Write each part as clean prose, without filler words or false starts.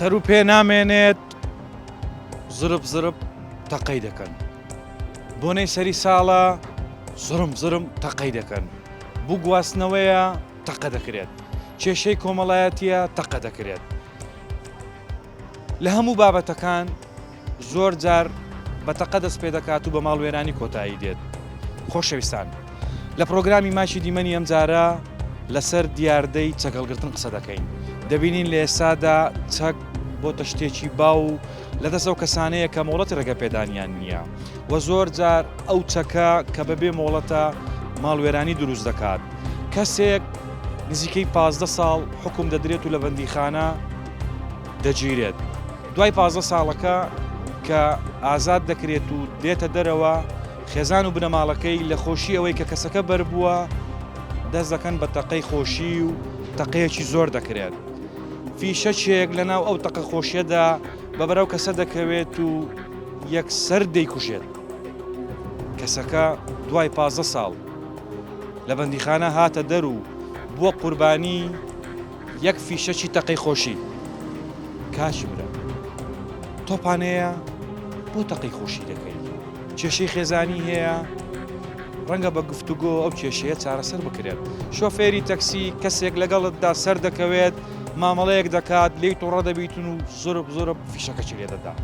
سەر و پێ نامێنێت زرب زرب تەقەی دەکەن بۆنەی سەری ساڵە زرم زرم تەقەی دەکەن بوو گواستنەوەیە تەقە دەکرێت کێشەی کۆمەڵایەتیە تەقە دەکرێت لە هەموو بابەتەکان زۆر جار بە تەقە دەست پێ دەکات و بە ماڵوێرانی کۆتایی دێت خۆشەویستان لە پرۆگرامی ماچی دیمەنی ئەم جارە لەسەر دیاردەی چەکەڵگرتن قسە دەکەین دەبینین لە ئێستادا چەک بۆتە شتێکی باو لە دەست ئەو کەسانەیە کە مۆڵەتی ڕێگە پێدانیان نییە و زۆر جار ئەو چەکە کە بەبێ مۆڵەتە ماڵوێرانی دروست دەکات کەسێک نزیکەی 15 ساڵ حکم دەدرێت و لە بەندیخانە دەگیرێت دوای 15 ساڵەکە کە ئازاد دەکرێت و دێتە دەرەوە خێزان و بنەماڵەکەی لە خۆشی ئەوەی کە کەسەکە بەربووە دەست دەکەن بە تەقەی خۆشی و تەقەیەکی زۆر دەکرێت فیشەچێک لەناو ئەو تەقە خۆشیەدا بە بەرەو کەسە دەکەوێت و یەکسەر دەیکوژێت کەسەکە دوای 15 ساڵ لە بەندیخانە هاتە دەر و بووە قوربانی یەک فیشەکی تەقەی خۆشی کاچی برە تۆپانەیە بۆ تەقەی خۆشی دەکەیت کێشەی خێزانی هەیە ڕەنگە بە گفتوگۆ ئەو کێشەیە چارەسەر بکرێت شۆفێری تەکسی کەسێک لەگەڵتدا سەر دەکەوێت مامەڵەیەک دەکات لێی تووڕە دەبیتون و زۆرب زۆرە فیشەکەی لێ دەدا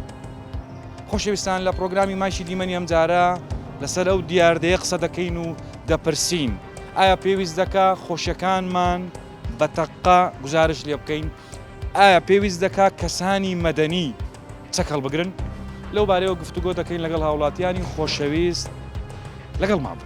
خۆشەویستان لە پرۆگرامی ماشی دیمەنی ئەم جارە لەسەر ئەو دیاردەیە قسە دەکەین و دەپرسین ئایا پێویست دەکا خۆشیەکانمان بە تەقە گزارش لێ بکەین ئایا پێویست دەکا کەسانی مەدەنی چەکەڵ بگرن لەو بارەیەوە گفتوگۆ دەکەین لەگەڵ هاوڵاتیانی خۆشەویست لەگەڵ مام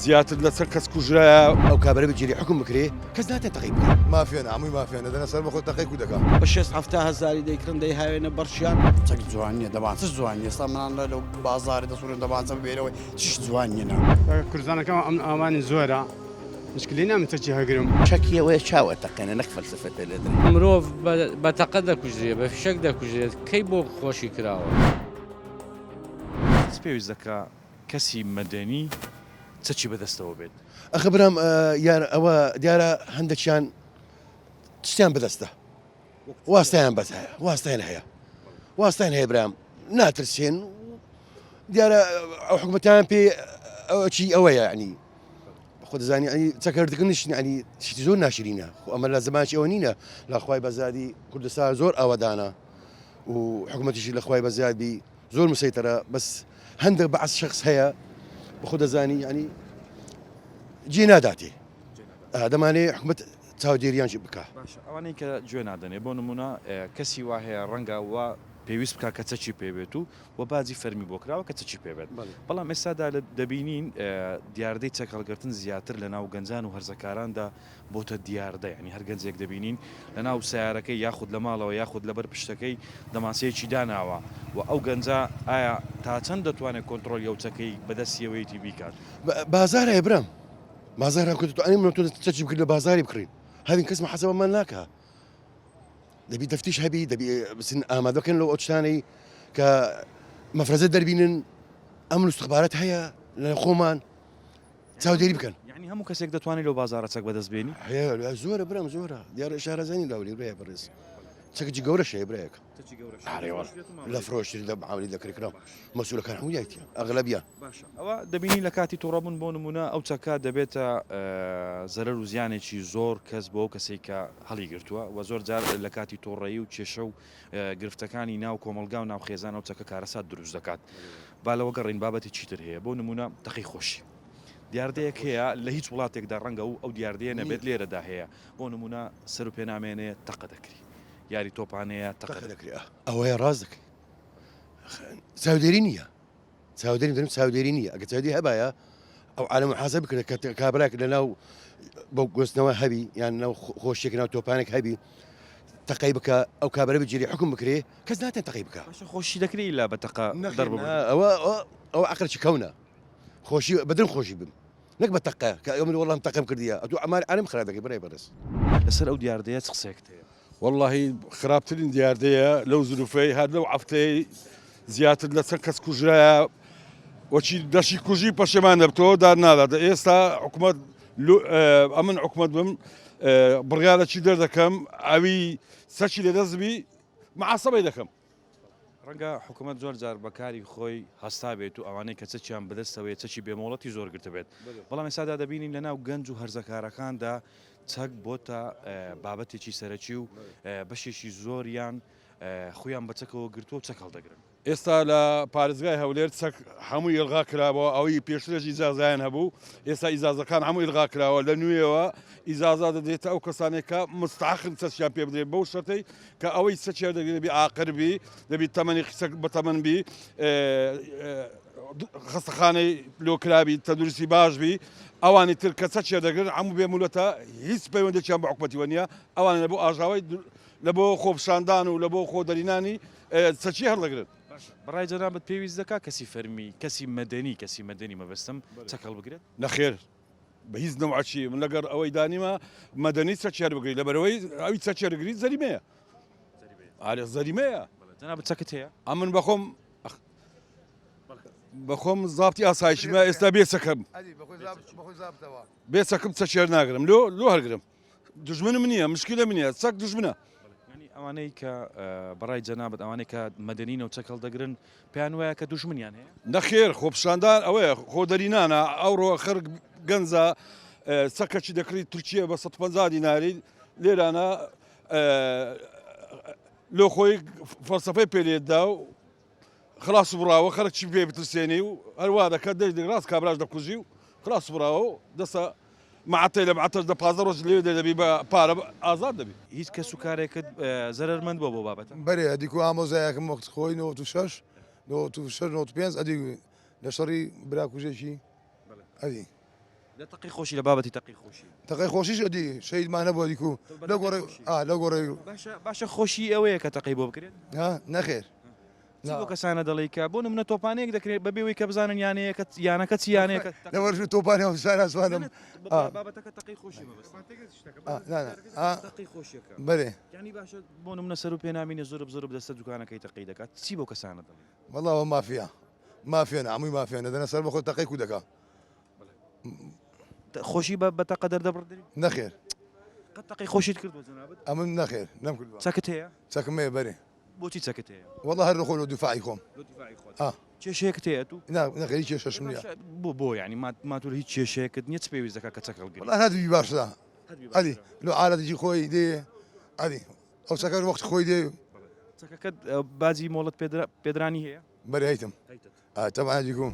زیاتر لەسەر کەس کوژرایە ئەو کابرا بگیری حکم بکرێ کەس ناتێت تەقەی بکرێت مافیانە هەمووی مافیانە دەنە سەر بەخۆ تەقەی کو دەکات بە 6هزاری دەیکردن دەی هاوێنە بەرشیان چەک جوان نیە دەبان چ جوان نیە ئێستا منان لە بازارێ دەسوورن دەبانچە بێرەوەی چش جوان نیە کوردستانەکەم ئەم ئامانی زۆرە مشکلی نامن چەکی هەگرم چەکیەوەیە چاوە تەقەنە نەک فەلسفە پێ لێ دەن مرۆڤ بە تەقە دەکوژرێت بە فشەک دەکوژرێت کەی بۆ خۆشی کراوە پێویست دەکا کەسی مەدەنی چەکی بەدەستەوە بێت ئەخە برام یان ئەوە دیارە هەندێکیان تشتیان بەدەستە واستایان بەس هەیە واستایان هەیە واستایان هەیە برام ناترسێن دیارە ئەو حکومەتیان پێ ئەوەی ئەوەیە ینی خۆ دەزانی ئەنی چەکردنیش ینی شتی زۆر ناشرینە ئەمە لە زمانکی ئەوە نینە لە خوای بەزادی کوردستان زۆر ئاوەدانە و حکوومەتیشی لە خوای بەزادی زۆر مسەیتەرە بەس هەندێک بەعس شخص هەیە بەخۆ دەزانی ینی جێ ناداتێ دەمانێ حکومەت چاودێریانشی بکە ئەوانەی کە گوێ نادەنێ بۆ نمونە کەسی وا هەیە ڕەنگە وە پێویست بکە کە چەکی پێبێت و باجی فەرمی بۆ کراوە کە چەکی پێبێت بەڵام ئێستادا دەبینین دیاردەی چەکەڵگرتن زیاتر لە ناو گەنجان و هەرزەکاراندا بۆتە دیاردە ینی هەر گەنجێک دەبینین لە ناو سیارەکەی یاخود لە ماڵەوە یاخود لەبەر پشتەکەی دەماسەیەکی داناوە و ئەو گەنجە ئایا تا چەند دەتوانێت کۆنتترۆلی ئەو چەکەی بەدەستیەوەیتی بیکات بازار هەیە برام بازار ئەنی من تۆ چەکی بکرد لە بازاری بکڕین هەوین کەسمە حەسەبەمان ناکە دەبی دەفتیش هەبی دەبی بسن ئامادەکەن لەو ئۆچتانەی کە مەفرەزە دەربینن ئەم استخبارەت هەیە لە خۆمان چاودێری بکەن یعنی هەموو کەسێک دەتوانێت لەو بازارە چەک بەدەست بێنی هەیە زۆرە برام زۆرە دیارە شارەزانی لاولی ڕێ بەڕێز چەکەی گەورە شەیە برایەک لە فرۆشتری لە عالی دەکرێتەوە مەسوولەکان هەموو یایتیان ئەغلبیان ئەوە دەبینی لە کاتی تووڕەبوون بۆ نمونە ئەو چەکە دەبێتە زەرەر و زیانێکی زۆر کەس بۆ کەسێک کە هەڵی گرتووە و زۆر جار لە کاتی تۆڕەیی و کێشە و گرفتەکانی ناو کۆمەلگا و ناو خێزان و چەکە کارەسات دروست دەکات با لەوە گەڕین بابەتی چیتر هەیە بۆ نمونە تەقەی خۆشی دیاردەیەک هەیە لە هیچ وڵاتێکدا ڕەنگە و ئەو دیاردەیە نەبێت لێرەدا هەیە بۆ نمونە سەر و پێنامێنێ تەقە دەکری یاری تۆپانەیە تەقە دەکرێت ئەوەیە ڕاز دەکەی چاودێری نییە چاودێری دەرم چاودێری نییە ئەگە چاودی هەبایە ئەو عالم حاسە بکرێت کە کابراک لە ناو بۆ گۆستنەوە هەبی یان ناو خۆشیێک ناو تۆپانێک هەبی تەقەی بکە ئەو کابرا بگیری حکم بکرێ کەس ناتێن تەقەی بکە باشە خۆشی دەکری لا بە تەقا دەربڕ ئەوە عقلکی کەونە خۆشی بەدرم خۆشی بم نەک بە تەقە کە ئەمن وەڵام تەقەم کردیە ئەتو ئەمان ئارم خرا دەکەی بەڕێ بەرز لەسەر ئەو دیاردەیە چ قسێکت هەیە والله خراپترین دیاردەیە لەو زروفەی هەر لەو هەفتەی زیاتر لە چەند کەس کوژرایە وەچی دەشی کوژی پەشێمان دەبتەوە دار نادات ئێستا حکوومەت ئەمن حکوومەت بم بڕیاەکی دەردەکەم ئەوی سەچی لە دەستبی معاسەبەی دەکەم ڕەنگە حکوومەت زۆر جار بەکاری خۆی هەستا بێت و ئەوانەی کە چەچیان بەدەستەوەی چەکی بێمۆڵەتی زۆر گرتە بێت بەڵام ئێسادا دەبینین لە ناو گەنج و هەرزەکارەکاندا چەک بۆتە بابەتێکی سەرەکی و بەشێکی زۆریان خۆیان بە چەکەوە گرتووە و چەک هەڵدەگرن ئێستا لە پارێزگای هەولێر چەک هەموو ئێڵغا کراوە ئەوەی پێشترێکی ئیزازایان هەبوو ئێستا ئیزازەکان هەموو ئێڵغا کراوە لە نوێەوە ئیزازا دەدرێتە ئەو کەسانێکە مستعخن چەسیان پێ بدرێت بەو شەرتەی کە ئەوەی سەچێ دەبی ئاقربی دەبی تەمەنی قسە بە تەمەنبی خستەخانەی لۆکرابی تەندروستی باشبی ئەوانی تر کە چەچێ دەگرن هەموو بێمولەتە هیچ پەیوەندێکیان بە حکومەتیوە نییە ئەوان لە بۆ ئاژاوی لە بۆ خۆپشاندان و لە بۆ خۆدەرینانی چەچی هەڵدەگرن بەڕای جەنابەت پێویست دەکات کەسی فەرمی کەسی مەدەنی مەبەستم چەک هەڵبگرێت نەخێر بە هیچ نەوعچی من لەگەر ئەوەی دانیمە مەدەنی چەچێر بگریت لەبەرەوەی ئەوی چەچێرگریت زەریمەیە ئارێ زەریمەیە جەنابەت چەکت هەیە ئەمن بەخۆم زابتی ئاسایشمە ئێستا بێچەکەم بێچەکەم چەچێر ناگرم لۆ هەرگرم دژمنم نییە مشکلە منە چەک دژمنە ئەوانەی کە بەڕای جەنابەت ئەوانەی کە مەدەنینە و چەک هەڵدەگرن پێیان وایە کە دوژمنیان هەیە نەخێر خۆپشاندان ئەوەیە خۆدەرینانە ئەوڕۆ خەرک گەنجە چەکەچی دەکڕیت تورکیە بە 150 دیناری لێرانە لۆ خۆی فەلسەفەی پێلێتدا و خلاص بڕاوە خەرکی پێ بترسێنی و هەروە دەکات ڕاست کابراش دەکوژی و خلاص بڕاوە و دەسە معتەی لە معتەش دە 15 ڕۆژ لێ دەبی بە پارە ئازاد دەبی هیچ کەس و کارێکت زەرمەند بۆ بابەتە بەرێ ئەدیکو ئامۆزایەکەم وەخت خۆی 96 95 ئەدی لە شەڕی براکوژێکی ئەدی لە تەقی خۆشی لە بابەتی تەقی خۆشی تەقەی خۆشیش ئەدی شەیدمانە بۆ دیکو لە گۆڕی باشە خۆشی ئەوەیە کە تەقی بۆ بکرێت نەخێر بۆ کەسانە دەڵی کە بۆ نمونە تۆپانەیەک دەکرێت بەبێەوەی کە بزانن یانەکە چیانەیە لەوەرش تۆپانی سوانم بابەتەکە تەقی خۆشی تەقی خۆشیەکە بەرێ ینی باشە بۆ نمونە سەر و پێنامینە زۆر دەستە دوکانەکەی تەقی دەکات چی بۆ کەسانە دەڵی وەڵاوە مافیانە هەمووی مافیانە دەنە سەر بەخۆ تەقەی کو دەکا خۆشی بە تەقە دەردەبڕدەری نەخێر قەت تەقی خۆشیت کردوە جەنابەت ئەمن نەخێر نەمکردوە چەکت هەیە چەکمەیە بەرێ بۆچی چەکت هەیە والله هەر خۆ لە دوفاعی خۆم کێشەیەکت هەیە تو نەخێری کێشەشم نییە بۆ ینی ماتور هیچ کێشەیەکت نییە پێویست دەکات کە چەک هەڵگرێت والله هەدوی باشدا ئەدی لۆ عادەتێکی خۆی دێ ئەدی ئەو چەکە وەخت خۆی دێ چەکەکەت بازی مۆڵەت پێدرانی هەیە بەرێ هەیتم تەبعا دیکوم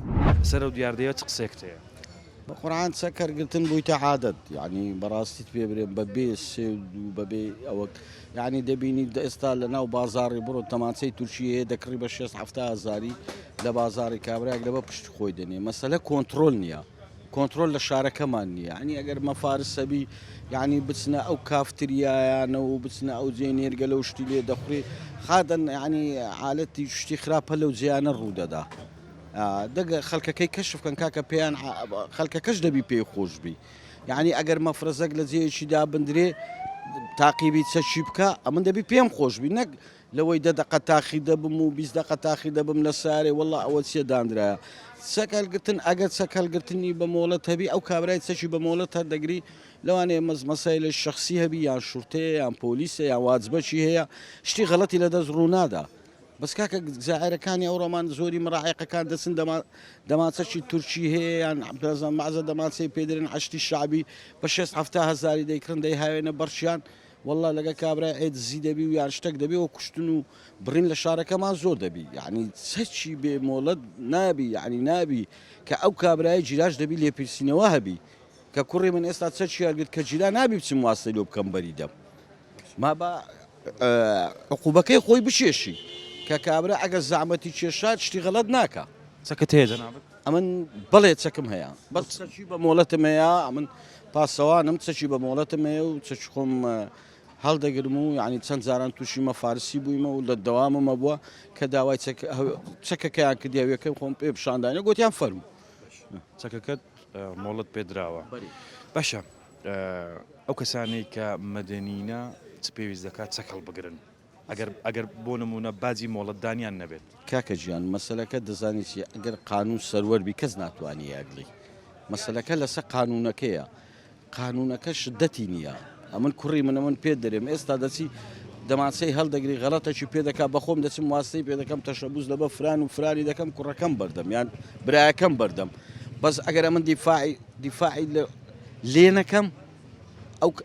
سەر ئەو دیاردەیە چ قسێکت هەیە بەقورآن چەکەرگرتن بوویتە عادەت یعنی بەڕاستیت پێ برێن بەبێ سێود و بەبێ ئەوە یعنی دەبینی ئێستا لە ناو بازاڕی بڕۆ تەمانچەی تورکیە دەکڕی بە 6 لە بازاری کابراک لە بە پشت خۆی دەنێ مەسەلە کۆنتترۆل نییە کۆنتترۆل لە شارەکەمان نییە ئەنی ئەگەر مەفارسەبی یعنی بچنە ئەو کافتریایانە و بچنە ئەو جێ نێرگە لەو شتی لێ دەخورێ خادن ینی حالەتی شتی خراپە لەو جیانە ڕوودەدا دەگە خەڵکەکەی کەشف بکەن کاکە پێیان خەڵکەکەش دەبی پێی خۆشبی یعنی ئەگەر مەفرەزەک لە جێیەکیدا بندرێ تاقیبی چەچی بکە ئەمن دەبی پێم خۆشبی نەک لەوەی دەقە تاخی دەبم و 20 دقە تاخی دەبم لە سارێ وەڵا ئەوە چیە دانرایە سەکەلگرتن ئەگەر سەکەلگرتنی بە مۆڵەت هەبی ئەو کابرای چەچی بە مۆڵەت هەر دەگری لەوانەیە مەسایل لە شخصی هەبی یان شورتەیە یان پۆلیسە یان واجبەچی هەیە شتی غەڵەتی لە دەست ڕوونادا بەس کاکە زائرەکانی ئەو ڕۆمان زۆری مڕاعقەکان دەچن دەماچەکی تورکی هەیە یان مازە دەماچەی پێدرن عشتی شعبی بە 6 دەیکردن دەی هاوێنە بەرشیان والله لەگە کابرا ئێدزی دەبی و یان شتێک دەبی و کوشتن و بڕین لە شارەکەمان زۆر دەبی یعنی چەچی بێ مۆڵەت نابی یعنی نابی کە ئەو کابرای جیراش دەبی لێپرسینەوە هەبی کە کوڕی من ئێستا چەچی هەرگرت کە جیرا نابی بچم واستەی لۆ بکەم بەری دەم ما بە عقوبەکەی خۆی بشێشی کە کابرا ئەگە زەحمەتی کێشات شتی غەڵەت ناکە چەکەت هەیە جەنابەت؟ ئەمن بەڵێ چەکم هەیە بەس چەکی بە مۆڵەتم هەیە ئەمن پاسەوانم چەکی بە مۆڵەتم هەیە و چەچ خۆم هەڵدەگرم و یعنی چەند جاران تووشی مەفارسی بوویمە و لە دەواممە بووە کە داوای چەکەکەیان کردیاویەکەم خۆم پێ پیشاندانە گوتیان فەرمو چەکەکەت مۆڵەت پێدراوە باشە ئەو کەسانەی کە مەدەنینە چ پێویست دەکات چەکەڵ بگرن ئەگەر بۆ نمونە بازی مۆڵەتدانیان نەبێت کاکە گیان مەسلەکە دەزانی چی ئەگەر قانون سەروەربی کەس ناتوانانی یاگلی مەسلەکە لەسەر قانونەکەیە قانونەکە شدەتی نییە ئەمن کوڕی من پێ دەرێم ئێستا دەچی دەماسەی هەڵدەگری غەڵەتەی پێ دەکا بەخۆم دەچم واستەی پێ دەکەم تەشەبوس لەبە فران و فراری دەکەم کوڕەکەم بەردەم یان برایەکەم بەردەم بەس ئەگەر من دیفاعی لێ نەکەم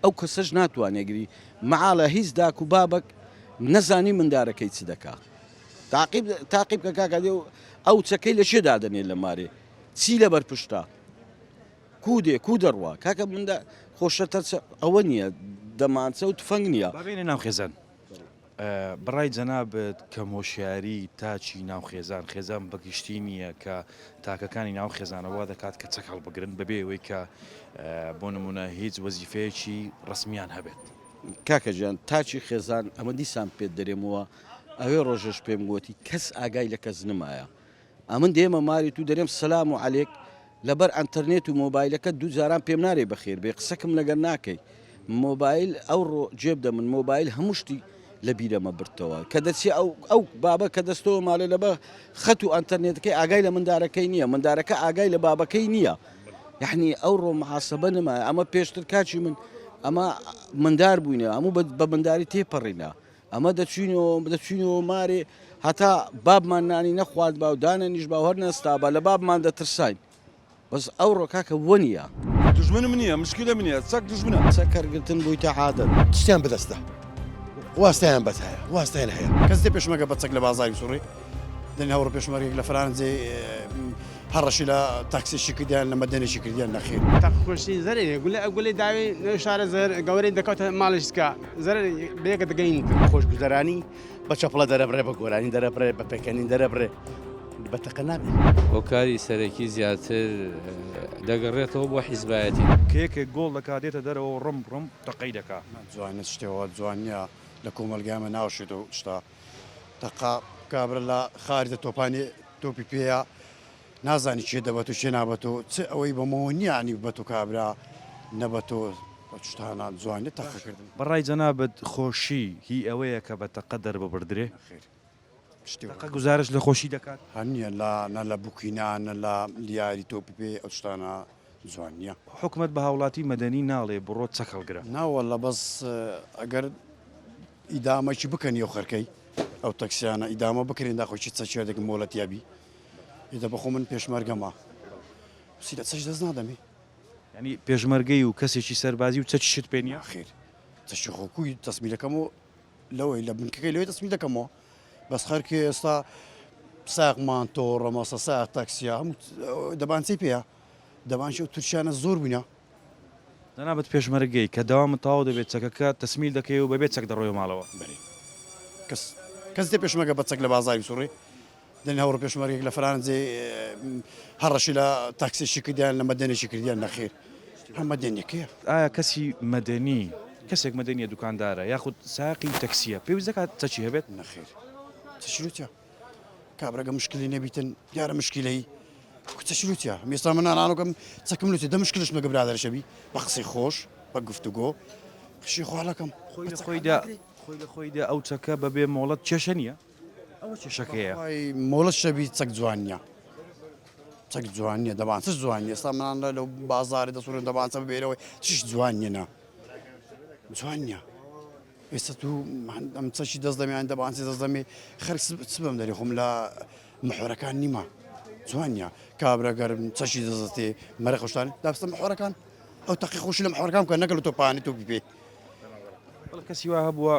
ئەو کەسەش ناتوانێگری مەعاڵە هیچ داک و بابک نەزانی مندارەکەی چ دەکات تاقیب کە کاکە دێ ئەو چەکەی لە شێ دادەنێت لە مارێ چی لە بەرپشتا کودێ کو دەڕوا کاکە مندا خۆشەتە ئەوە نییە دەمانچە و تفەنگ نییە بابێنێ ناو خێزان بڕای جەنابەت کە مۆشیاری تاچی ناو خێزان بەگشتی نییە کە تاکەکانی ناو خێزانەوە دەکات کە چەک هەڵبگرن بەبێ ئەوەی کە بۆ نمونە هیچ وەزیفەیەکی ڕسمیان هەبێت کاکە گیان تاچی خێزان ئەمە دیسان پێت دەرێمەوە ئەوێ ڕۆژەش پێم گوتی کەس ئاگای لە کەس نمایە ئەمن دێمە ماری تو دەرێم سەلام و عەلێک لەبەر ئەنتەرنێت و مۆبایلەکە دوو جاران پێم نارێ بەخێر بێ قسەکەم لەگەر ناکەی مۆبایل ئەوڕۆ جێب دەمن مۆبایل هەموو شتی لە بیرەمە برتەوە کە دەچی ئەو بابە کە دەستەوە ماڵێ لەبە خەت و ئەنتەرنێتەکەی ئاگای لە مندارەکەی نییە مندارەکە ئاگای لە بابەکەی نییە یعنی ئەوڕۆ محاسبە نمایە ئەمە پێشتر کاچی من ئەمە مندار بووینە هەموو بە منداری تێپەڕینا ئەمە دەچوینەوە مارێ هەتا بابمان نانی نەخوارد با و دانە نیش با هەر نەستابە لە بابمان دەترساین بەس ئەوڕۆ کاکە وە نییە دژمنم نییە مشکلە منە چەک دژمنە چەک کەرگرتن بوویتە عادەت تشتیان بەدەستە واستەیان بەس هەیە واستەیان هەیە کەس دێ پێشمەگە بە چەک لە بازاری سوڕی دەنی هەوڕ پێشمەرێک لە فەرانجێ هەڕەشی لە تاکسیشی کردیان لە مەدەنێکی کردیان نەخێر تاخۆشی زەرێ گولی داوی شارە زەر گەورەی دەکەوتە ماڵشکە زەر بەیەکە دەگەین خۆشگوزەرانی بە چەپڵە دەرەبڕێ بە گۆرانی دەرەبڕێ بە پێکەنین دەرەبڕێ بەتەقە نابێت هۆکاری سەرەکی زیاتر دەگەڕێتەوە بۆ حیزبایەتی کێکێک گۆڵ دەکاتێتە دەرەوە ڕم تەقەی دەکات جوانە شتێەوە جوانە لە کۆمەلگامە ناوشێت و شتا تەقا کابرا لە خارجە تۆپانی تۆپی پێەیە نازانی چێ دەبێت و چێ نابێت و چ ئەوەی بەمەوە نیانی بەت و کابرا نەبەت و شتانە جوانێت تەقەکردن بەڕای جەنابەت خۆشی هی ئەوەیە کە بە تەقە دەرببردرێ تەقە گزارش لە خۆشی دەکات هەنیە نە لە بووکینانە لە لیاری تۆپی پێ ئەو شتانە جوانە حکومت بە هاوڵاتی مەدەنی ناڵێ بڕۆ چەکەڵگرە ناوە لە بەس ئەگەر ئیدامەکی بکەنی و خەرکەی ئەو تەکسیانە ئیدامە بکرێن داخۆکی چەچێردێک مۆڵەتیابی ئیدە بەخۆ من پێشمەرگەمە سیدە چەش دەست نادەمێ ینی پێشمەرگەی و کەسێکی سەربازی و چەچی شت پێ نییە خێر چەشی خۆکوی تەسمیلەکەم و لەوەی لە بنکەکەی لەوەی تەسمی دەکەمەوە بەس خەرکی ئێستا ساقمان تۆ ڕەمەسە ساق تاکسیا هەموو دەبانچەی پێەیە دەبانشی و تورکیانە زۆر بووینە دەنابەت پێشمەرگەی کە داوامە تاوا دەبێت چەکەکە تەسمیل دەکەی و بەبێت چەک دەڕۆی ماڵەوە بەری کەس دێ پێشمەگە بە چەک لە بازاری سوڕی دەنی هەوڕ پێشمەرێک لە فەرانجێ هەڕەشی لە تاکسیشی کردیان لە مەدەنێکی کردیان نەخێر هەمە دێنێکەیە ئایا کەسی مەدەنی کەسێک مەدەنیە دوکاندارە یاخود ساقی تەکسیە پێویست دەکات چەچی هەبێت نەخێر چشلوتیا کابراگە مشکلی نەبیتن دیارە مشکلەی چشلوتیا مێستا من نانۆکەم چەکم لوتی دە مشکلش مەگە برادر شەبی بە قسەی خۆش بە گفتوگۆ خشی خواڵەکەم خۆی لە خۆیدا ئەو چەکە بەبێ مۆڵەت کێشە نییە ئەوە کێشەکەیە مۆڵەت شەبی چەک جوانە چەک جوانە دەبان چ جوانی ئێستا منان لەو بازاری دەسوورن دەبانچە ببێرەوەی چش جوانە جوانە ئێستا تو ئەم چەشی دەست دەمیان دەبانسی دەست دەمێ خەرک بم دەری خۆم لە محۆرەکان نیمە جوانە کابراگەرم چەشی دەزتێ مەرە خۆشتان دابستە محۆرەکان ئەو تەقی خۆشی لە محۆرەکان بکەن نەکە لە تۆپانی تۆپی پێ کەسی وا هەبووە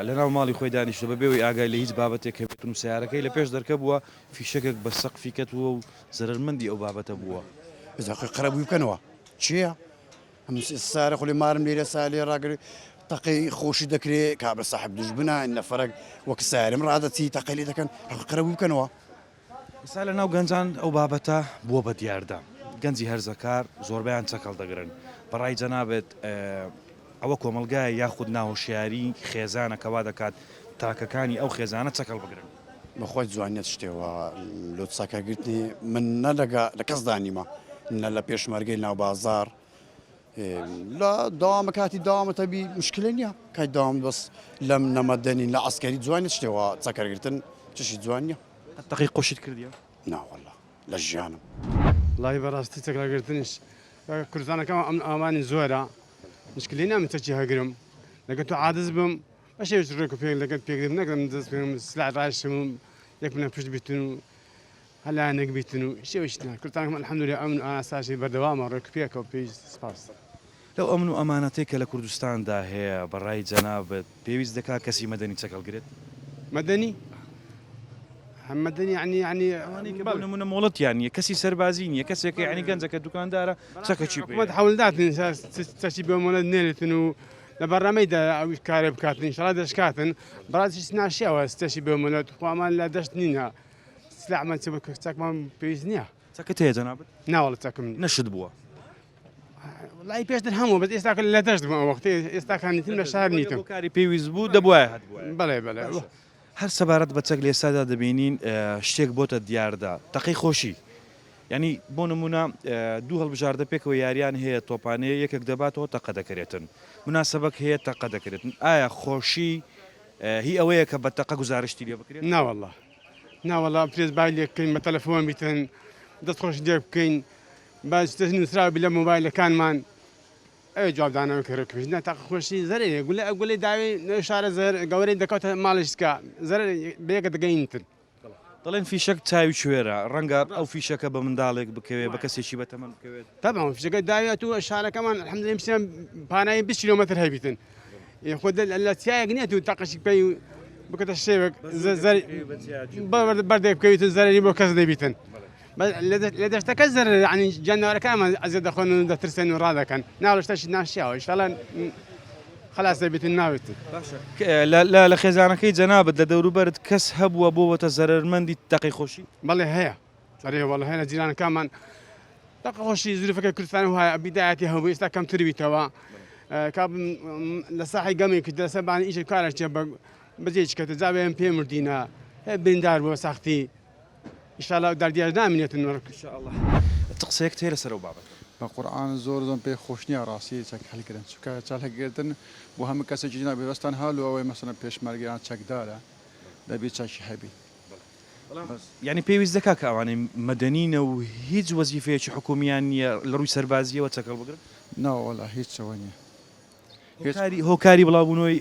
لە ناو ماڵی خۆی دانیشتە بەبێەوەی ئاگای لە هیچ بابەتێک کە بێتون سیارەکەی لە پێش دەرکە بووە فیشەکێک بە سەقفی کەتووە و زەرمەندی ئەو بابەتە بووە قەرەبووی بکەنەوە چییە؟ ئەم سارە خولی مارم لێرە سالێ ڕاگەری تقي خوشي دكري كابر صاحب دجبنا إن فرق وكسالم رادتي تقلي دكان قربوا كانوا ئێستا لە ناو گەنجان ئەو بابەتە بووە بە دیاردا گەنجی هەرزەکار زۆربیان چەکەڵ دەگرن بەڕای جەنابێت ئەوە کۆمەلگای یاخود ناوەشیاری خێزانە کەوا دەکات تاکەکانی ئەو خێزانە چەکەڵ بگرن بەخۆی جوانیت شتێەوە لۆ چاکەگرتنی من نەلەگە لە کەس دانیمە نە لە پێشمەرگەی ناو بازار لا داوامە کاتی داوامەتەبی مشکلە نییە کای داوام بەس لەم نەمەدەنی لە ئەسکەری جوانیت شتێەوە چاکەرگرتن چشی جوان نییە تەقی قۆشت کردیە ناوەڵە لە ژیانم والله بەڕاستی چەکراگرتنش کوردستانەکەم ئەم ئامانی زۆرە مشکلی نام چەکی هەگرم لەگە تو عادز بم بەشێ ڕێک و پێ لەگەت پێگرم نەکەم دەست پێم سلاح ڕاشم یەک منە پشت بیتن و هەلایەنێک بیتن و شێوەشتنا کوردستانەکەم الحەمدولێ ئەمن و ئاساشی بەردەوامە ڕێک و پێکەوە پێی سپاس لەو ئەمن و ئەمانەتەی کە لە کوردستاندا هەیە بەڕای جەنابێت پێویست دەکات کەسی مەدەنی چەکەڵگرێت مەدەنی هەم مەدەنی عنی نمونە مۆڵەتیان نیە کەسی سەربازی نیە کەسێک یعنی گەنجەکە دوکاندارە چەکەچی حکومەت حەوڵداتن چەکی بە مۆڵەت نێرێتن و لە بەڕامەیدا ئەوی کارێ بکاتن ئینشەڵا دەشکاتن بەڕاستی ناشیەوە ستەشی بە مۆڵەت خوامان لە دەشت نینە سلاحمان چاکمان پێویست نییە چەکەت هەیە جەنابێت ناوەڵە چاکم نەشت بووە وڵی پێشتر هەموو بەس ئێستا لە دەشت بووم وەختی ئێستاکانیتم لە شار نیتم کاری پێویست بوو دەبواە بەڵێ بەڵێ هەر سەبارەت بە چەک لە ئێستادا دەبینین شتێک بۆتە دیاردا تەقی خۆشی ینی بۆ نمونە دوو هەڵبژاردە پێکەوە یاریان هەیە تۆپانەیە یەکێک دەباتەوە تەقە دەکرێتن مناسبەک هەیە تەقە دەکرێتن ئایا خۆشی هی ئەوەیە کە بە تەقە گزارشتی لێ بکرێت ناوەڵا پرێز بای لێکەین بە تەلەفۆن بیتن دەست خۆش دێ بکەین باستنی نووسراوی لە مۆبایلەکانمان ئەوێ جوابدانەوە کە ڕێککردنە تاقە خۆشی زەرێ گولە ئەگولی داوی شارە زەر گەورەی دەکەوتە ماڵشکە زەر بەیەکە دەگەینتن دەڵێن فیشک چاوی کوێرە ڕەنگە ئەو فیشەکە بە منداڵێک بکەوێت بە کەسێکی بەتەمەن بکەوێت تەبا فیشەکە داوێت و شارەکەمان الحەمدولێ پسیان پانایی 20 کیلۆمەتر هەبیتن خۆ لە تیایەک نیێت و تاقەشی پێی بکەتە شێوێک بەردێک بکەویت زەرری بۆ کەس دەبیتن لە دەشتەکە زەر عنی جانەوەرەکانمان ئەزیێ دەخۆن و دەترسێن و ڕادەکەن ناو شتەشی ناشیاوە ئینشاڵا خلاص دەبیتن ناوێتن لە خێزانەکەی جەنابەت لە دەوروبەرت کەس هەبووە بۆوەتە زەرمەندی تەقی خۆشی بەڵێ هەیە وەڵە هەیە لە جیرانەکانمان تەقە خۆشی زروفەکەی کوردستان وایە بیدایەتی هەبوو ئێستا کەم ترویتەوە لە ساحی گەمی کرد دەسەبانی ئیش کارێک بەجێ کەتە جاوێن پێ مردینە بریندار بۆ ساختی ئینشاڵا دەردیار نامێنێتن قسەیەک تێ لەسەر ئەو بابەت بە قورآن زۆر زۆر پێی خۆشنیە ڕاستی چەک هەلگرن چکە چال هەگرتن بۆ هەموو کەسێکی جنا بێوەستان هەلو ئەوەی مەسەنە پێشمەرگیان چەکدارە دەبێت چاکی هەبی ینی پێویست دەکا کە ئەوانەی مەدەنینە و هیچ وەزیفەیەکی حکومیان نییە لە ڕووی سەربازیەوە چەکەڵ بگرن ناوەڵا هیچەوە نییە هۆکاری بڵاوبوونەوەی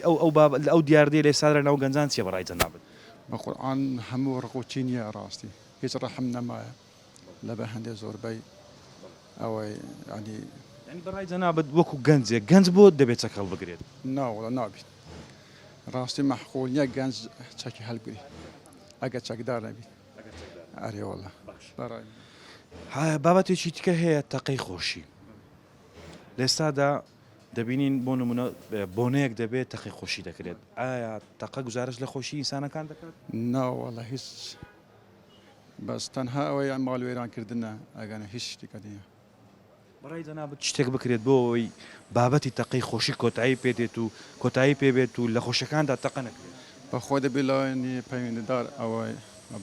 ئەو دیاردەیە لێ سادرە ناو گەنجان چیە بەڕای جەنابێت بە قورآن هەموو ڕقوچی نییە ڕاستی هیچ ڕەحم نەمایە لەبەر هەندێک زۆربەی ئەوەی ینی بەڕای جەنابەت وەکو گەنجێک گەنج بۆ دەبێت چەکەڵ بگرێت ناوەڵە نابیت ڕاستی مەحقوڵ نییە گەنج چەکی هەلگری ئەگە چەکدار نەبیت ئەرێوەڵە بابەتێکی تکە هەیە تەقەی خۆشی لە ئێستادا دەبینین بۆ نمونە بۆنەیەک دەبێت تەقەی خۆشی دەکرێت ئایا تەقە گزارش لە خۆشی ئینسانەکان دەکات ناوەڵە هیچ بەس تەنها ئەوەی ئەم ماڵوێرانکردنە ئەگەنە هیچ شتێکە نییە بەڕای جەنابەت شتێک بکرێت بۆ ئەوەی بابەتی تەقەی خۆشی کۆتایی پێدێت و کۆتایی پێبێت و لە خۆشەکاندا تەقە نەکرێت بەخۆ دەبێت لەوێنی پەیوەندیدار ئەوەی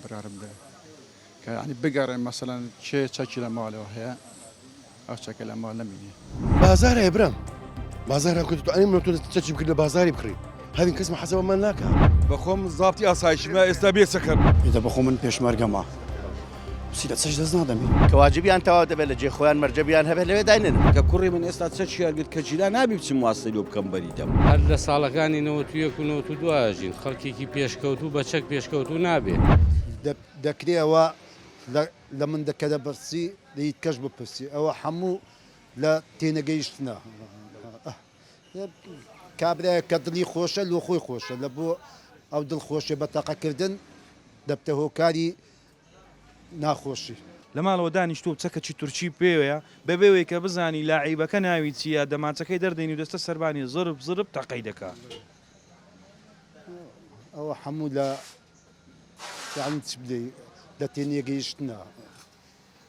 بەرارە بدە کە ینی بگەڕێن مەسەلەن چێ چەکی لە ماڵەوە هەیە ئەو چەکە لە ماڵ نەمینی بازار هەیە بازار كنت تعني من تجيب كل بازاري بكري هذه كسمة حسب ما لك بەخۆم زابتی ئاسایشمە ئێستا بێ سەکەم ئێدە بەخۆ من پێشمەرگەمە سیدە چەش دەست نادەمی کەواجبیان تەواو دەبێت لە جێ خۆیان مەرجەبیان هەبێت لەوێ داینن کە کوڕی من ئێستا چەکی هەرگرت کە جیلا نابی بچم واستەی بکەم بەریدەم هەر لە ساڵەکانی 91 و 92 ژین خەڵکێکی پێشکەوتو بە چەک پێشکەوتو نابێت دەکرێەوە لە من دەکەدە بەرسی دەیت کەش بپرسی ئەوە هەموو لە تێنەگەیشتنە کابراایە کە دڵی خۆشە لۆ خۆی خۆشە لە بۆ ئەو دڵخۆشی بە تەقەکردن دەبتە هۆکاری ناخۆشی لە ماڵەوە دانیشتۆ چەکەی تورکی پێوەیە بەبێوەیە کە بزانی لاعیبەکە ناوی چییە دەماچەکەی دەردەینی و دەستە سەربانی زرب تەقەی دەکات ئەوە هەموو لە یعنی چ بدەی لە تێنێگەیشتنە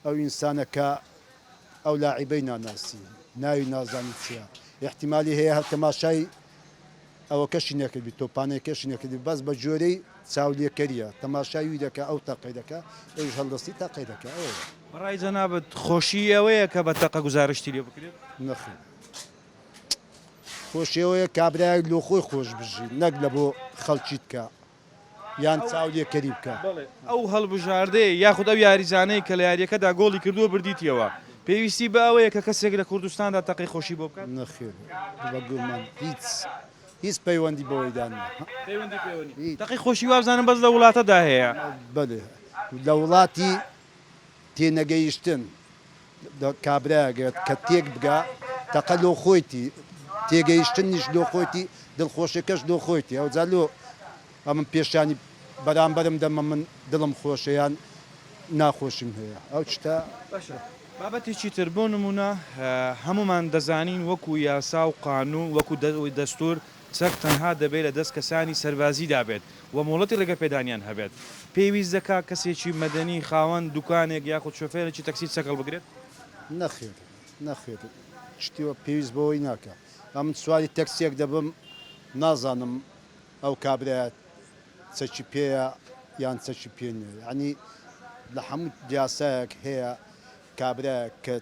ئەو ئینسانەکە ئەو لاعیبەی ناناسی ناوی نازانی چییە احتیمالی هەیە هەر تەماشای ئەوە کەشی نەکردی تۆپانەی کەشی نەکردی بەس بە جۆرەی چاولێکەریە تەماشاوی دەکە ئەو تەقەی دەکە ئەوش هەڵدەستی تەقەی دەکە ئەوە بەڕای جەنابەت خۆشی ئەوەیە کە بە تەقە گزارشتی لێ بکرێت نەخێ خۆشیەوەیە کابراای لۆ خۆی خۆش بژی نەک لە بۆ خەڵکی بکە یان چاولێکەری بکە ئەو هەڵبژاردەیە یاخود ئەو یاریزانەی کە لە یاریەکەدا گۆڵی کردووە بردیتیەوە پێویستی بە ئەوەیە کە کەسێک لە کوردستاندا تەقی خۆشی بۆ بکات نەخێر بە گومان هیچ پەیوەندی بەوەیدان تەقی خۆشی وابزانم بەس لە وڵاتەدا هەیە بەێ لە وڵاتی تێنەگەیشتن کابراگەت کە تێک بگا تەقە لۆ خۆیتی تێگەیشتن نیش لۆ خۆیتی دڵخۆشەکەش لۆ خۆیتی ئەو جالۆ ئەمن پێشانی بەرامبەرم دەمە من دڵم خۆشەیان ناخۆشم هەیە ئەو شتا بابەتێکی تر بۆ نمونە هەمومان دەزانین وەکو یاسا و قانون وەکو دەستور چەک تەنها دەبێت لە دەست کەسانی سەربازیدا بێت و مۆڵەتی ڕێگە پێدانیان هەبێت پێویست دەکات کەسێکی مەدەنی خاوەن دوکانێک یاخود شۆفێرێکی تەکسی چەکەڵ بگرێت نەخێر نەخێت شتیوە پێویست بەوەی ناکە ئەم سواری تەکسیەک دەبم نازانم ئەو کابراات چەکی پێەیە یان چەکی پێ نیە ینی لە هەموو دیاسایەک هەیە کابراە کە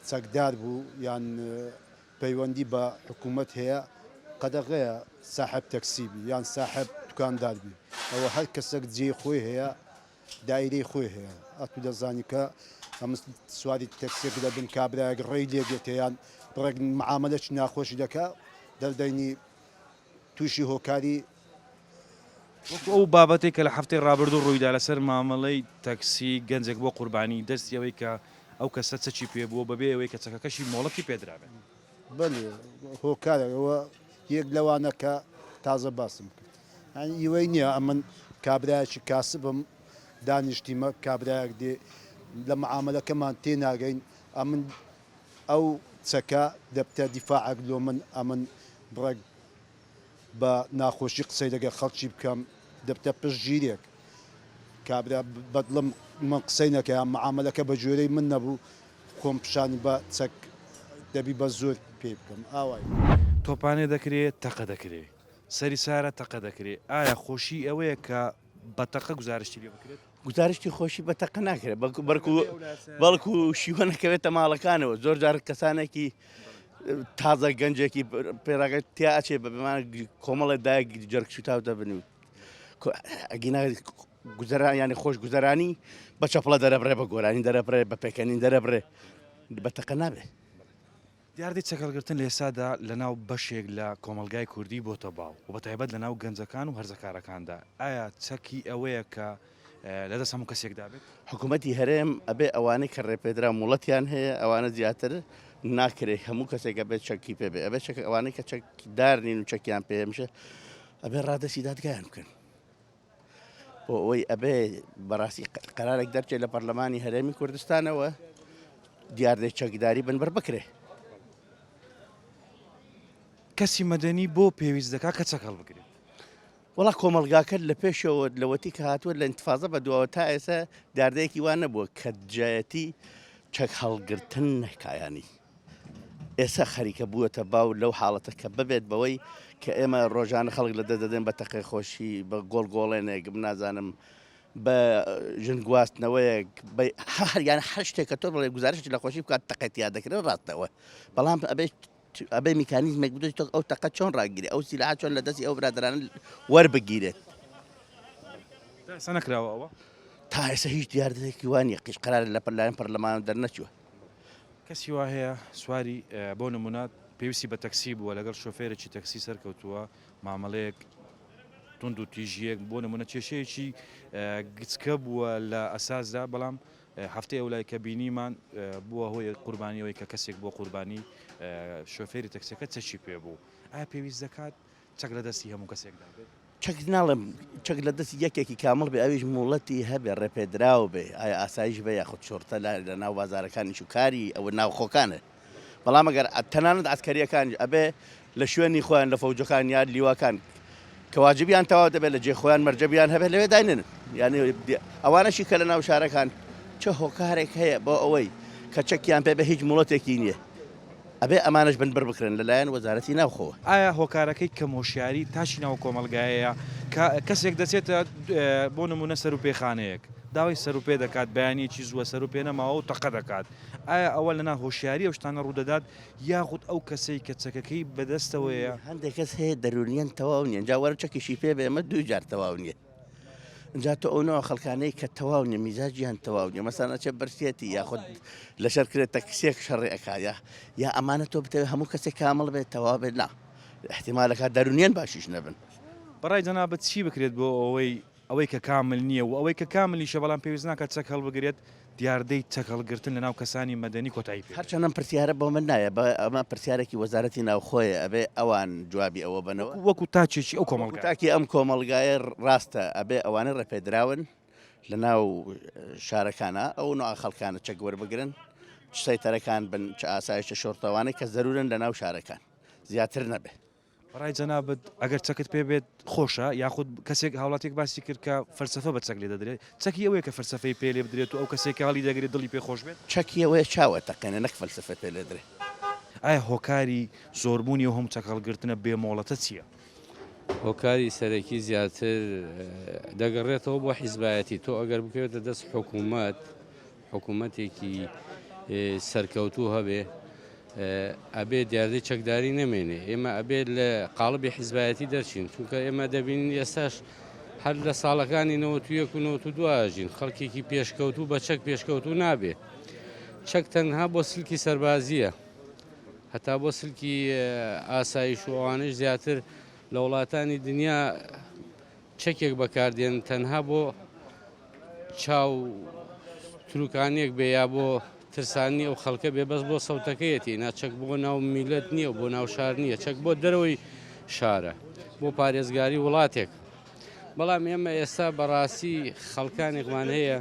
چەکدار بوو یان پەیوەندی بە حکوومەت هەیە قەدەغەیە ساحب تەکسیبی یان ساحب دوکانداربی ئەوە هەر کەسێک جێ خۆی هەیە دایرەی خۆی هەیە ئەتو دەزانی کە ئەم سواری تەکسێک دەبن کابراەک ڕێی لێگێتیان بڕێک معاملەش ناخۆشی دەکا دەردەینی تووشی هۆکاری ئەو بابەتێک کە لە هەفتەی ڕابردوو ڕوویدا لەسەر مامەڵەی تەکسی گەنجێک بۆ قوربانی دەستیەوەی کە ئەو کەسە چەکی پێ بووە بەبێ ئەوەی کە چەکەکەشی مۆڵەتی پێدرابێت بەێ هۆکارەوە یەک لەوانەکە تازە باسم کرد ئیوەی نییە ئەمن کابراایکی کاسبم دانیشتیمە کابراایك دێ لە معاملەکەمان تێناگەین ئەمن ئەو چەکە دەبتە دیفاعک لۆ من ئەمن بڕێک بە ناخۆشی قسەی لەگە خەڵکی بکەم دەبتە پشت ژیرێک کابرا بەدڵم من قسەی نەکە یان معاملەکە بە جۆرەی من نەبوو خۆم پیشانی بە چەک دەبی بە زۆر پێ بکەم ئاوای تۆپانێ دەکرێت تەقە دەکرێت سەری سارە تەقە دەکرێت ئایا خۆشی ئەوەیە کە بە تەقە گزارشتی لێ بکرێت گزارشتی خۆشی بە تەقە ناکرێت بەڵکو شیوە نەکەوێتە ماڵەکانەوە زۆر جار کەسانێکی تازە گەنجێکی پێراگەت تیا ئەچێ بە بمان کۆمەڵی دایک جەرگشتاو دەبن و ئەگینا گوزەرانی خۆش گوزەرانی بە چەپڵە دەرەبڕێ بە گۆرانی دەرەبڕێ بە پێکەنین دەرەبڕێ بە تەقە نابێ دیاردی چەکەڵگرتن لە ئێسادا لە ناو بەشێک لە کۆمەلگای کوردی بۆتە باو و بە تایبەت لە ناو گەنجەکان و هەرزەکارەکاندا ئایا چەکی ئەوەیە کە لەدەست هەموو کەسێکدا بێت حکوومەتی هەرێم ئەبێ ئەوانەی کە ڕێپێدرا وڵەتیان هەیە ئەوانە زیاتر ناکرێت هەموو کەسێکە بێت چەکی پێ بێ ئەبێ ئەوانەی کە چەکدار نین و چەکیان پێمشە ئەبێ ڕادەسی دادگایان بکەن بۆ ئەوەی ئەبێ بەڕاستی قەرارێک دەرچێت لە پەرلەمانی هەرێمی کوردستانەوە دیاردەی چەکداری بنبەر بکرێ کەسی مەدەنی بۆ پێویست دەکات کە چەکەڵ بگرێت وڵا کۆمەلگاکە لە پێشەوە لەوەتی کە هاتووە لە ئینتفاازە بە دووەوە تا ئێستا داردەیەکی وان نەبووە کە جایەتی چەک هەڵگرتن نەکایانی ئێستا خەریکە بووەتە باو لەو حاڵەتە کە ببێت بەوەی کە ئێمە ڕۆژانە خەڵک لە دەدەدەن بە تەقی خۆشی بە گۆڵگۆڵێنێک نازانم بە ژن گواستنەوەیەک یان هەر شتێک کە تۆ بڵێ گزارشی لە خۆشی بکات تەقەتیا دەکرێت ڕاستەوە بەڵام ئەبێ میکانیزمێک بدۆیت ئەو تەقە چۆن ڕاگیری ئەو سیلا چۆن لە دەستی ئەو برادرانە وەربگیرێت نەکراوە ئەوە تا ئێستا هیچ دیاردەیەکی وانە قیش قەرار لە پەرلایەن پەرلەمان دەرنەچووە کەسی وا هەیە سواری بۆ نمونات پێویستی بە تەکسی بووە لەگەڵ شۆفێرێکی تەکسی سەرکەوتووە مامەڵەیەک تونند و تیژیەک بۆ نمونە کێشەیەکی گچکە بووە لە ئەساسدا بەڵام هەفتەیە ئەو لای کە بینیمان بووە هۆی قوربانیەوەی کە کەسێک بۆ قوربانی شۆفێری تەکسیەکە چەکی پێ بوو ئایا پێویست دەکات چەک لە دەستی هەموو کەسێکدا بێت چەک ناڵم چەک لە دەستی یەکێکی کامڵ بێ ئەویش موڵەتی هەبێ ڕێپێدراو بێ ئایا ئاسایش بێ یاخود شۆرتە لە ناو بازارەکانی و کاری ئەوە ناوخۆکانە بەڵام ئەگەر تەنانەت ئاسکەریەکان ئەبێ لە شوێنی خۆیان لە فەوجەکان یان لیواکان کەواجبیان تەواو دەبێت لە جێخۆیان مەرجەبیان هەبێت لەوێ داینن یعنی ئەوانەشی کە لە ناو شارەکان چه هۆکارێک هەیە بۆ ئەوەی کە چەکیان پێ بە هیچ موڵەتێکی نییە ئەبێ ئەمانش بن بڕبکرن لەلایەن وەزارەتی ناوخۆوە ئایا هۆکارەکەی کەم هۆشیاری تاشی ناو کۆمەلگایەیە کەسێک دەچێتە بۆ نمونە سەر و پێخانەیەک داوای سەر و پێ دەکات بەیانێکی زووە سەر و پێ نەماوە و تەقە دەکات ئایا ئەوە لەنا هۆشیاری ئەو شتانە ڕوودەدات یاخود ئەو کەسەی کە چەکەکەی بەدەستەوەیە هەندێک کەس هەیە دەرونیان تەواو نیە جا وەرە چەکیشی پێ بێ ئەمە دوو جار تەواو نییە اینجا تۆ ئەوەوە خەڵکانەی کە تەواو نیە میزاجیان تەواو نیە مەسانە چێ بەرسێتی یاخود لە شەرکرێتە کسێک شەڕێ ئەکایە یا ئەمانە تۆ بتەوێت هەموو کەسێک کامڵ بێت تەواو بێت نا احتیمالەکە دەرونیان باشیش نەبن بەڕای جەنابەت چی بکرێت بۆ ئەوەی کە کامل نییە و ئەوەی کە کاملیشە بەڵام پێویست ناکات چەک هەڵبگرێت دیاردەی چەک هەڵگرتن لە ناو کەسانی مەدەنی کۆتایی پێ هەرچەندەم پرسیارە بۆ من نایە ئەمە پرسیارێکی وەزارەتی ناوخۆیە ئەبێ ئەوان جوابی ئەوە بنەوە وەکو تاچێکی ئەو کۆمەڵگا تاکی ئەم کۆمەڵگایە ڕاستە ئەبێ ئەوانە ڕێپێدراون لە ناو شارەکانە ئەو نوع خەڵکانە چەک وەربگرن سەیتەرەکان بن چ ئاسایشە شۆرتەوانەی کە زەرورن لە ناو شارەکان زیاتر نەبێ بەڕای جەنابەت ئەگەر چەکت پێ بێت خۆشە یاخود کەسێک هاوڵاتێک باسی کرد کە فەرسەفە بە چەک لێ دەدرێت چەکی ئەوەیە کە فەرسەفەی پێ لێ بدرێت و ئەو کەسێک هەڵی دەگرێت دڵی پێ خۆش بێت چەکی ئەوەیە چاوە تەقێنە نەک فەلسفە پێ لێ درێت ئایا هۆکاری زۆربوونی و هەموو چەک هەڵگرتنە بێمۆڵەتە چییە؟ هۆکاری سەرەکی زیاتر دەگەڕێتەوە بۆ حیزبایەتی تۆ ئەگەر بکەوێتە دەست حکوومەتێکی سەرکەوتوو هەبێ ئەبێ دیاردەی چەکداری نەمێنێ ئێمە ئەبێت لە قاڵبی حیزبایەتی دەرچین چونکە ئێمە دەبینین ئێستاش هەر لە ساڵەکانی 91 و 92 ژین خەڵکێکی پێشکەوتوو بە چەک پێشکەوتوو نابێ چەک تەنها بۆ سلکی سەربازیە هەتا بۆ سلکی ئاسایش و ئەوانش زیاتر لە وڵاتانی دنیا چەکێک بەکاردێن تەنها بۆ چاو تروکانێک بێ یا بۆ ترسانی ئەو خەڵکە بێ بەس بۆ سەوتەکەیەتی ناچەک بۆ ناو میلەت نییە بۆ ناو شار نییە چەک بۆ دەرەوەی شارە بۆ پارێزگاری وڵاتێک بەڵام ئێمە ئێستا بەڕاستی خەڵکانێکمان هەیە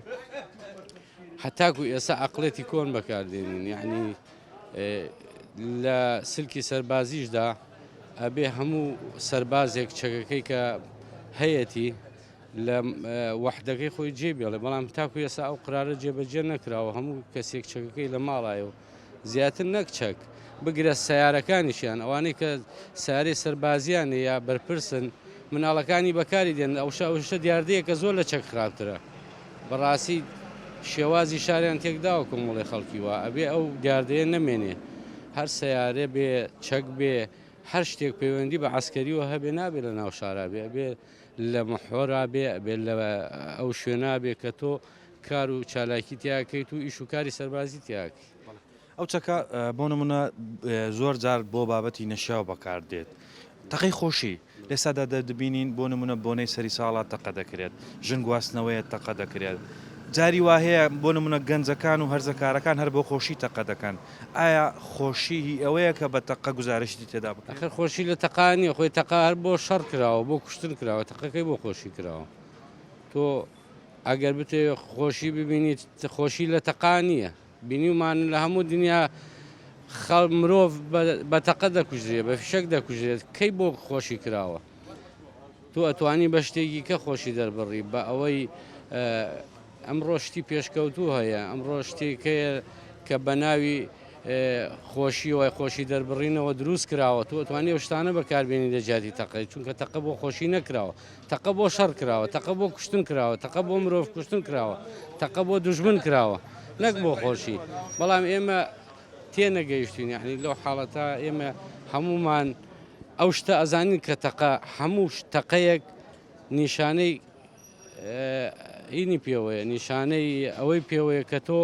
هەتاکو ئێستا عەقڵێتی کۆن بەکاردێنین یعنی لە سلکی سەربازیشدا ئەبێ هەموو سەربازێک چەکەکەی کە هەیەی لە وەحدەکەی خۆی جێبێڵێ بەڵام تاکو ئێستا ئەو قرارە جێبەجێ نەکراوە هەموو کەسێک چەکەکەی لە ماڵایەوە زیاتر نەک چەک بگرە سیارەکانیشیان ئەوانەی کە سیارەی سەربازیانە یا بەرپرسن مناڵەکانی بەکاری دێن ئەوشە دیاردەیە کە زۆر لە چەک خراپترە بەڕاستی شێوازی شاریان تێکداوە کۆمەڵی خەڵکی وە ئەبێ ئەو دیاردەیە نەمێنێ هەر سیارێ بێ چەک بێ هەر شتێک پەیوەندی بە عەسکەریەوە هەبێ نابێت لە ناو شارا بێ ئەبێ لە مەحۆرا بێ ئەبێ لە ئەو شوێنا بێ کە تۆ کار و چالاکی تیاکەیت و ئیش و کاری سەربازی تیاکەی ئەو چەکە بۆ نمونە زۆر جار بۆ بابەتی نەشیاو بەکاردێت تەقەی خۆشی لێسادا دەبینین بۆ نمونە بۆنەی سەری ساڵات تەقە دەکرێت ژن گواستنەوەیە تەقە دەکرێت جاری وا هەیە بۆ نمونە گەنجەکان و هەرزەکارەکان هەر بۆ خۆشی تەقە دەکەن ئایا خۆشی ئەوەیە کە بە تەقە گزارشتی تێدا بکە ئەخر خۆشی لە تەقانیە خۆی تەقا هەر بۆ شەڕ کراوە بۆ کوشتن کراوە تەقەکەی بۆ خۆشی کراوە تۆ ئەگەر بتێ خۆشی ببینیت خۆشی لە تەقانیە بینیمان لە هەموو دنیا خەڵ مرۆڤ بە تەقە دەکوژرێت بە فشەک دەکوژرێت کەی بۆ خۆشی کراوە تۆ ئەتوانی بە شتێکی کە خۆشی دەربڕی بە ئەوەی ئەمڕۆ شتی پێشکەوتوو هەیە ئەمڕۆ شتێکەیە کە بە ناوی خۆشی وای خۆشی دەربڕینەوە دروست کراوە تۆ ئەتوانی ئەو شتانە بەکاربێنی دەجاتی تەقەی چونکە تەقە بۆ خۆشی نەکراوە تەقە بۆ شەڕ کراوە تەقە بۆ کوشتن کراوە تەقە بۆ مرۆڤ کوشتن کراوە تەقە بۆ دوژمن کراوە نەک بۆ خۆشی بەڵام ئێمە تێنەگەیشتین یعنی لەو حاڵەتە ئێمە هەمومان ئەو شتە ئەزانین کە تەقە هەموو تەقەیەک نیشانەی ئینی پێوەیە نیشانەی ئەوەی پێوەیە کە تۆ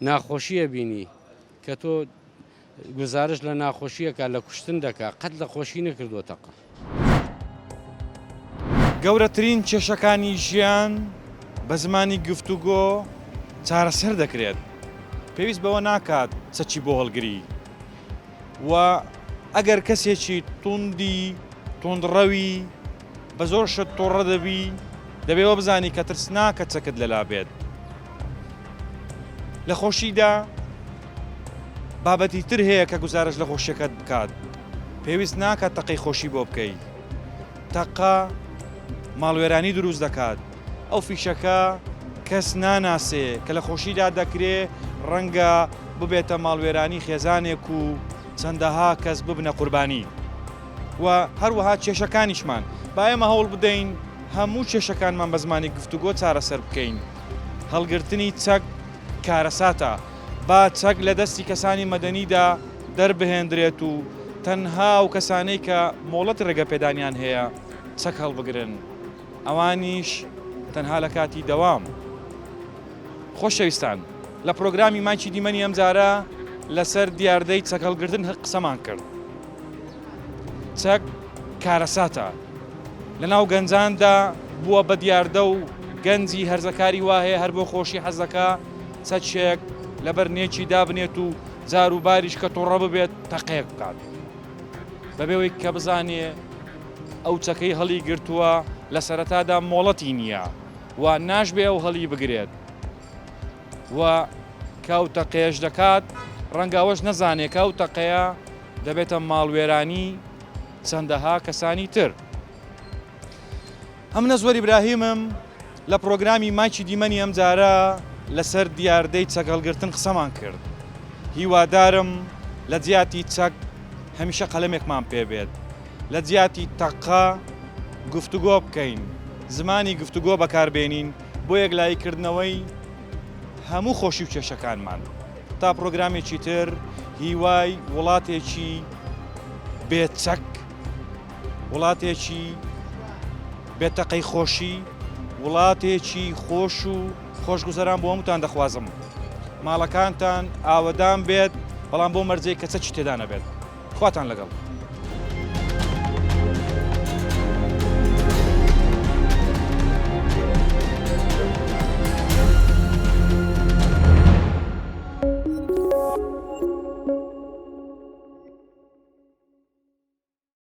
ناخۆشیە بینی کە تۆ گزارش لە ناخۆشیەکە لە کوشتن دەکا قەت لە خۆشی نەکردووە تەقە گەورەترین کێشەکانی ژیان بە زمانی گفتوگۆ چارەسەر دەکرێت پێویست بەوە ناکات چەکی بۆ هەڵگری و ئەگەر کەسێکی توندی توندڕەوی بە زۆر شت تۆڕە دەبی دەبێەوە بزانی کە ترس ناکە چەکت لەلا بێت. لە خۆشیدا بابەتی تر هەیە کە گزارش لە خۆشیەکەت بکات. پێویست ناکات تەقەی خۆشی بۆ بکەیت. تەقە ماڵوێرانی دروست دەکات. ئەو فیشەکە کەس ناناسێ کە لە خۆشیدا دەکرێ ڕەنگە ببێتە ماڵوێرانی خێزانێک و چەندەها کەس ببنە قوربانی. و هەروەها کێشەکانیشمان با ئێمە هەوڵ بدەین هەموو کێشەکانمان بە زمانی گفتوگۆ چارەسەر بکەین. هەڵگرتنی چەک کارەساتە، با چەک لە دەستی کەسانی مەدەنیدا دەربهێنرێت و تەنها و کەسانەی کە مۆڵەت ڕێگەپێدانیان هەیە چەک هەڵبگرن. ئەوانیش تەنها لە کاتی دەوام. خۆشەویستان، لە پرۆگرامی مانچی دیمەنی ئەمجارە لەسەر دیاردەی چەک هەڵگرتن قسەمان کرد. چەک کارەساتە. لەناو گەنجاندا بووە بە دیاردە و گەنجی هەرزەکاری وایە هەر بۆ خۆشی حەزەکە چەچێک لەبەر نێکی دابنێت و جار و باریش کە تۆڕە ببێت تەقەیەک بکات. بەبێەوەی کە بزانێ ئەو چەکەی هەڵی گرتووە لە سەرەتادا مۆڵەتی نییە و ناشبێ ئەو هەڵی بگرێت. و کەو تەقەیەش دەکات ڕەنگاوەش نەزانێت کە ئەو تەقەیە دەبێتە ماڵوێرانی چەندەها کەسانی تر. ئەم نەزوەر ئیبراهیمم لە پرۆگرامی مانچی دیمەنی ئەمجارە لەسەر دیاردەی چەک هەڵگرتن قسەمان کرد. هیوادارم لە جیاتی چەک هەمیشە قەلەمێکمان پێ بێت. لە جیاتی تەقە گفتوگۆ بکەین، زمانی گفتوگۆ بەکاربێنین بۆ یەکلاییکردنەوەی هەموو خۆشی و کێشەکانمان. تا پرۆگرامێکی تر هیوای وڵاتێکی بێت چەک، وڵاتێکی بێت تەقەی خۆشی، وڵاتێکی خۆش و خۆشگوزەران بۆ هەمووتان دەخوازم. ماڵەکانتان ئاوەدان بێت بەڵام بۆ مەرجەی کە چەکی تێدا نەبێت. خواتان لەگەڵ.